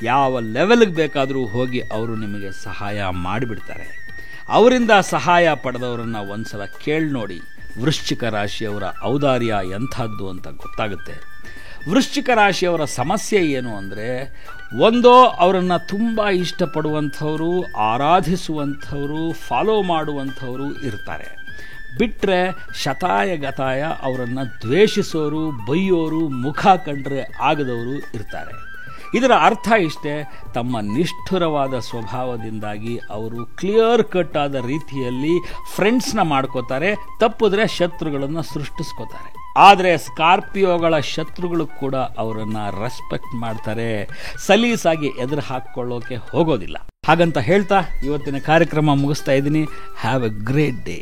ಯಾವ ಲೆವೆಲ್ಗೆ ಬೇಕಾದರೂ ಹೋಗಿ ಅವರು ನಿಮಗೆ ಸಹಾಯ ಮಾಡಿಬಿಡ್ತಾರೆ. ಅವರಿಂದ ಸಹಾಯ ಪಡೆದವರನ್ನು ಒಂದ್ಸಲ ಕೇಳಿ ನೋಡಿ, ವೃಶ್ಚಿಕ ರಾಶಿಯವರ ಔದಾರ್ಯ ಎಂಥದ್ದು ಅಂತ ಗೊತ್ತಾಗುತ್ತೆ. ವೃಶ್ಚಿಕ ರಾಶಿಯವರ ಸಮಸ್ಯೆ ಏನು ಅಂದರೆ, ಒಂದೋ ಅವರನ್ನು ತುಂಬ ಇಷ್ಟಪಡುವಂಥವರು, ಆರಾಧಿಸುವಂಥವರು, ಫಾಲೋ ಮಾಡುವಂಥವರು ಇರ್ತಾರೆ. ಬಿಟ್ಟರೆ ಶತಾಯಗತಾಯ ಅವರನ್ನು ದ್ವೇಷಿಸೋರು, ಬೈಯೋರು, ಮುಖ ಕಂಡ್ರೆ ಆಗದವರು ಇರ್ತಾರೆ. ಇದರ ಅರ್ಥ ಇಷ್ಟೇ, ತಮ್ಮ ನಿಷ್ಠುರವಾದ ಸ್ವಭಾವದಿಂದಾಗಿ ಅವರು ಕ್ಲಿಯರ್ ಕಟ್ ಆದ ರೀತಿಯಲ್ಲಿ ಫ್ರೆಂಡ್ಸ್ನ ಮಾಡ್ಕೋತಾರೆ, ತಪ್ಪಿದ್ರೆ ಶತ್ರುಗಳನ್ನು ಸೃಷ್ಟಿಸ್ಕೋತಾರೆ. ಆದರೆ ಸ್ಕಾರ್ಪಿಯೋಗಳ ಶತ್ರುಗಳು ಕೂಡ ಅವರನ್ನು ರೆಸ್ಪೆಕ್ಟ್ ಮಾಡ್ತಾರೆ, ಸಲೀಸಾಗಿ ಎದುರು ಹಾಕ್ಕೊಳ್ಳೋಕೆ ಹೋಗೋದಿಲ್ಲ. ಹಾಗಂತ ಹೇಳ್ತಾ ಇವತ್ತಿನ ಕಾರ್ಯಕ್ರಮ ಮುಗಿಸ್ತಾ ಇದ್ದೀನಿ. Have A great day.